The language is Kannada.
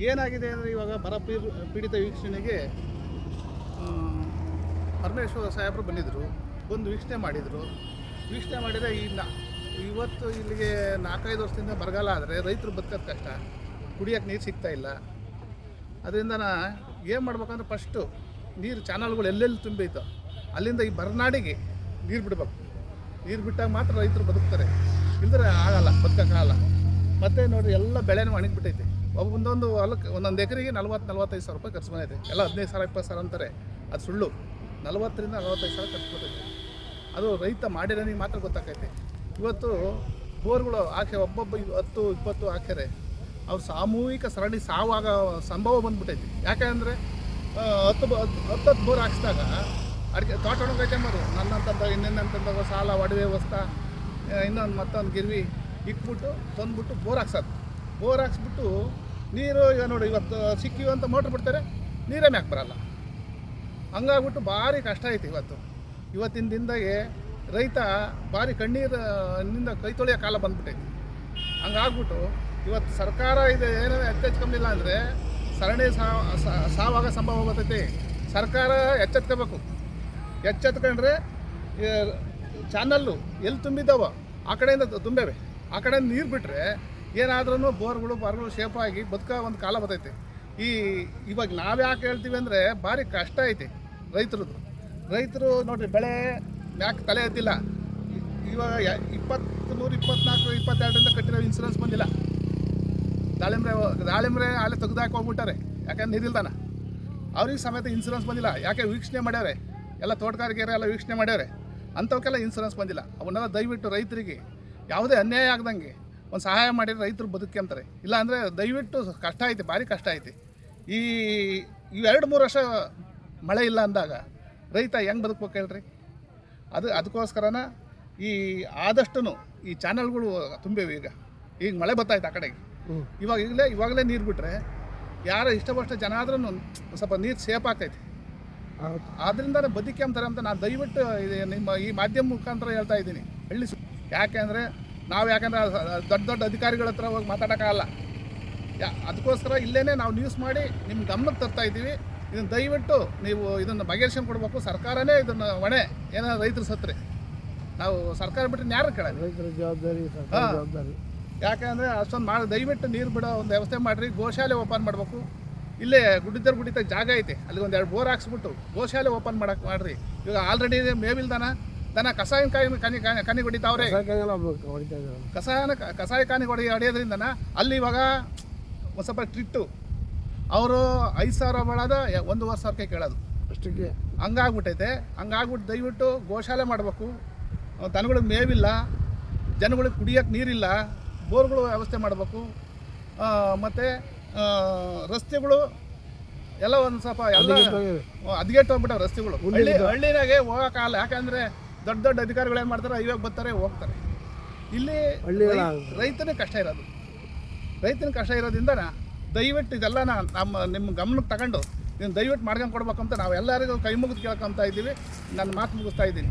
ಏನಾಗಿದೆ ಅಂದರೆ ಇವಾಗ ಬರ ಪೀಡಿತ ವೀಕ್ಷಣೆಗೆ ಪರಮೇಶ್ವರ ಸಾಹೇಬರು ಬಂದು ವೀಕ್ಷಣೆ ಮಾಡಿದರೆ ಇವತ್ತು ಇಲ್ಲಿಗೆ 4-5 ವರ್ಷದಿಂದ ಬರಗಾಲ ಆದರೆ ರೈತರು ಬದುಕೋದು ಕಷ್ಟ, ಕುಡಿಯೋಕ್ಕೆ ನೀರು ಸಿಗ್ತಾ ಇಲ್ಲ. ಅದರಿಂದ ಏನು ಮಾಡ್ಬೇಕಂದ್ರೆ ಫಸ್ಟು ನೀರು ಚಾನಲ್ಗಳು ಎಲ್ಲೆಲ್ಲಿ ತುಂಬೈತೋ ಅಲ್ಲಿಂದ ಈ ಬರನಾಡಿಗೆ ನೀರು ಬಿಡಬೇಕು. ನೀರು ಬಿಟ್ಟಾಗ ಮಾತ್ರ ರೈತರು ಬದುಕ್ತಾರೆ, ಇಲ್ದರೆ ಆಗಲ್ಲ, ಬದುಕೋಕ್ಕಾಗಲ್ಲ. ಮತ್ತು ನೋಡಿ ಎಲ್ಲ ಬೆಳೆನೂ ಒಣಗಿಬಿಟ್ಟೈತೆ. ಒಂದೊಂದು ಹೊಲಕ್ಕೆ ಒಂದೊಂದು ಎಕರೆಗೆ 40-45 ಸಾವಿರ ರೂಪಾಯಿ ಖರ್ಚು ಬಂದೈತೆ. ಎಲ್ಲ 15,000-20,000 ಅಂತಾರೆ, ಅದು ಸುಳ್ಳು. 40,000-45,000 ಖರ್ಚು ಬರ್ತೈತೆ. ಅದು ರೈತ ಮಾಡಿರೋನಿಗೆ ಮಾತ್ರ ಗೊತ್ತಾಗೈತೆ. ಇವತ್ತು ಬೋರ್ಗಳು ಒಬ್ಬೊಬ್ಬ 10-20 ಹಾಕ್ಯಾರೆ. ಅವ್ರು ಸಾಮೂಹಿಕ ಸರಣಿ ಸಾವಾಗ ಸಂಭವ ಬಂದ್ಬಿಟ್ಟೈತಿ. ಯಾಕೆಂದರೆ 10 ಬೋರ್ ಹಾಕ್ಸಿದಾಗ ತೋಟ ಒಣಗೈತೆ ಮಾರು ನನ್ನಂತಂದ ಇನ್ನೇನಂತಂದಾಗ ಸಾಲ ಒಡವೆ ವಸ್ತಾ ಇನ್ನೊಂದು ಮತ್ತೊಂದು ಗಿರ್ವಿ ಇಕ್ಬಿಟ್ಟು ತಂದ್ಬಿಟ್ಟು ಬೋರ್ ಹಾಕ್ಸ್ಬಿಟ್ಟು ನೀರು ಈಗ ನೋಡಿ ಇವತ್ತು ಸಿಕ್ಕಿವು ಅಂತ ಮೋಟ್ರ್ ಬಿಡ್ತಾರೆ, ನೀರೇ ಮ್ಯಾಕ್ ಬರಲ್ಲ. ಹಂಗಾಗ್ಬಿಟ್ಟು ಭಾರಿ ಕಷ್ಟ ಐತಿ. ಇವತ್ತಿನ ದಿನದಾಗೆ ರೈತ ಭಾರಿ ಕಣ್ಣೀರಿನಿಂದ ಕೈ ತೊಳೆಯೋ ಕಾಲ ಬಂದ್ಬಿಟ್ಟೈತಿ. ಹಂಗಾಗ್ಬಿಟ್ಟು ಇವತ್ತು ಸರ್ಕಾರ ಇದು ಏನಾದ್ರು ಎಚ್ಚೆತ್ಕೊಂಡಿಲ್ಲ ಅಂದರೆ ಸರಣಿ ಸಾವಾಗ ಸಂಭವ ಬರ್ತೈತಿ. ಸರ್ಕಾರ ಎಚ್ಚೆತ್ಕೋಬೇಕು. ಎಚ್ಚೆತ್ಕೊಂಡ್ರೆ ಚಾನಲ್ಲು ಎಲ್ಲಿ ತುಂಬಿದ್ದಾವ ಆ ಕಡೆಯಿಂದ ತುಂಬೇವೆ, ಆ ಕಡೆಯಿಂದ ನೀರು ಬಿಟ್ಟರೆ ಏನಾದ್ರೂ ಬಾರ್ಗಳು ಶೇಪಾಗಿ ಬದುಕೋ ಒಂದು ಕಾಲ ಬರ್ತೈತೆ. ಇವಾಗ ನಾವು ಯಾಕೆ ಹೇಳ್ತೀವಿ ಅಂದರೆ ಭಾರಿ ಕಷ್ಟ ಐತಿ ರೈತರು ನೋಡಿರಿ, ಬೆಳೆ ಮ್ಯಾಕ್ ತಲೆ ಎತ್ತಿಲ್ಲ. ಇವಾಗ 23-24-22ರಿಂದ ಕಟ್ಟಿರೋ ಇನ್ಸೂರೆನ್ಸ್ ಬಂದಿಲ್ಲ. ದಾಳಿಂಬ್ರೆ ಅಲ್ಲೇ ತೆಗೆದಾಕಿ ಹೋಗ್ಬಿಟ್ಟಾರೆ, ಯಾಕಂದ್ರೆ ನೀರಿಲ್ದಾನ. ಅವ್ರಿಗೆ ಸಮೇತ ಇನ್ಸೂರೆನ್ಸ್ ಬಂದಿಲ್ಲ. ಯಾಕೆ ವೀಕ್ಷಣೆ ಮಾಡ್ಯಾರೆ, ಎಲ್ಲ ತೋಟಗಾರಿಕೆ ಎಲ್ಲ ವೀಕ್ಷಣೆ ಮಾಡ್ಯಾರೆ, ಅಂಥವಕ್ಕೆಲ್ಲ ಇನ್ಸೂರೆನ್ಸ್ ಬಂದಿಲ್ಲ. ಅವನ್ನೆಲ್ಲ ದಯವಿಟ್ಟು ರೈತರಿಗೆ ಯಾವುದೇ ಅನ್ಯಾಯ ಆಗ್ದಂಗೆ ಒಂದು ಸಹಾಯ ಮಾಡಿದ್ರೆ ರೈತರು ಬದುಕ್ಯಂತಾರೆ. ಇಲ್ಲ ಅಂದರೆ ದಯವಿಟ್ಟು ಕಷ್ಟ ಐತಿ, ಭಾರಿ ಕಷ್ಟ ಐತಿ. ಈ 2-3 ವರ್ಷ ಮಳೆ ಇಲ್ಲ ಅಂದಾಗ ರೈತ ಹೆಂಗೆ ಬದುಕ್ಬೇಕು ಹೇಳ್ರಿ? ಅದಕ್ಕೋಸ್ಕರನ ಆದಷ್ಟು ಈ ಚಾನಲ್ಗಳು ತುಂಬೇವು. ಈಗ ಮಳೆ ಬರ್ತಾಯ್ತು ಆ ಕಡೆಗೆ. ಇವಾಗಲೇ ನೀರು ಬಿಟ್ಟರೆ ಯಾರು ಇಷ್ಟಪಷ್ಟ ಜನ ಆದ್ರೂ ಸ್ವಲ್ಪ ನೀರು ಸೇಫ್ ಆಗ್ತೈತಿ. ಆದ್ದರಿಂದ ಬದುಕ್ಯಂತಾರೆ ಅಂತ ನಾನು ದಯವಿಟ್ಟು ನಿಮ್ಮ ಈ ಮಾಧ್ಯಮ ಮುಖಾಂತರ ಹೇಳ್ತಾ ಇದ್ದೀನಿ. ಯಾಕೆಂದರೆ ದೊಡ್ಡ ಅಧಿಕಾರಿಗಳ ಹತ್ರ ಹೋಗಿ ಮಾತಾಡೋಕ್ಕಾಗಲ್ಲ. ಅದಕ್ಕೋಸ್ಕರ ಇಲ್ಲೇ ನಾವು ನ್ಯೂಸ್ ಮಾಡಿ ನಿಮ್ಮ ಗಮನಕ್ಕೆ ತರ್ತಾ ಇದ್ದೀವಿ. ಇದನ್ನು ದಯವಿಟ್ಟು ನೀವು ಇದನ್ನು ಬಗೆಹರಿಸ್ಕೊಂಡು ಕೊಡಬೇಕು. ಸರ್ಕಾರನೇ ಇದನ್ನು ಹೊಣೆ. ಏನಾದ್ರು ರೈತರು ಸತ್ತರೆ ನಾವು ಸರ್ಕಾರ ಬಿಟ್ಟರೆ ಯಾರು ಕೇಳೋದು? ರೈತರ ಜವಾಬ್ದಾರಿ. ಯಾಕೆಂದರೆ ಅಷ್ಟೊಂದು ದಯವಿಟ್ಟು ನೀರು ಬಿಡೋ ಒಂದು ವ್ಯವಸ್ಥೆ ಮಾಡಿರಿ. ಗೋಶಾಲೆ ಓಪನ್ ಮಾಡಬೇಕು. ಇಲ್ಲೇ ಗುಡ್ಡಿದ್ದ ಜಾಗ ಐತೆ, ಅಲ್ಲಿ 1-2 ಬೋರ್ ಹಾಕ್ಸ್ಬಿಟ್ಟು ಗೋಶಾಲೆ ಓಪನ್ ಮಾಡಿರಿ. ಇವಾಗ ಆಲ್ರೆಡಿ ದನ ಕಸಾಯಿನ ಕಾನಿ ಹೊಡಿತಾವ್ರೆ. ಕಸಾಯ ಕಾನಿ ಹೊಡೆಯೋದ್ರಿಂದ ಅಲ್ಲಿ ಇವಾಗ ಒಂದು ಸ್ವಲ್ಪ ಟ್ರಿಟ್ಟು ಅವರು 5,000 ಬೇಡದ 1,500 ಕೇಳೋದು ಅಷ್ಟಕ್ಕೆ. ಹಂಗಾಗ್ಬಿಟ್ಟೈತೆ. ದಯವಿಟ್ಟು ಗೋಶಾಲೆ ಮಾಡಬೇಕು. ದನಗಳಿಗೆ ಮೇವಿಲ್ಲ, ಜನಗಳಿಗೆ ಕುಡಿಯೋಕ್ಕೆ ನೀರಿಲ್ಲ, ಬೋರ್ಗಳು ವ್ಯವಸ್ಥೆ ಮಾಡಬೇಕು. ಮತ್ತು ರಸ್ತೆಗಳು ಎಲ್ಲ ಒಂದು ಸ್ವಲ್ಪ ಹದಗೆಟ್ಟು ಹೋಗ್ಬಿಟ್ಟವೆ ರಸ್ತೆಗಳು. ಹಳ್ಳಿನಾಗೆ ಹೋಗೋಕ್ಕಾಗಲ್ಲ. ಯಾಕಂದರೆ ದೊಡ್ಡ ಅಧಿಕಾರಿಗಳು ಏನು ಮಾಡ್ತಾರೆ, ಇವಾಗ ಬರ್ತಾರೆ ಹೋಗ್ತಾರೆ. ಇಲ್ಲಿ ರೈತನಿಗೆ ಕಷ್ಟ ಇರೋದ್ರಿಂದ ದಯವಿಟ್ಟು ಇದೆಲ್ಲ ನಿಮ್ಮ ಗಮನಕ್ಕೆ ತಗೊಂಡು ಇದನ್ನು ದಯವಿಟ್ಟು ಮಾಡ್ಕೊಂಡು ಕೊಡ್ಬೇಕು ಅಂತ ನಾವು ಎಲ್ಲರಿಗೂ ಕೈ ಮುಗಿದು ಕೇಳ್ಕೊತಾ ಇದ್ದೀವಿ. ನನ್ನ ಮಾತು ಮುಗಿಸ್ತಾ ಇದ್ದೀನಿ.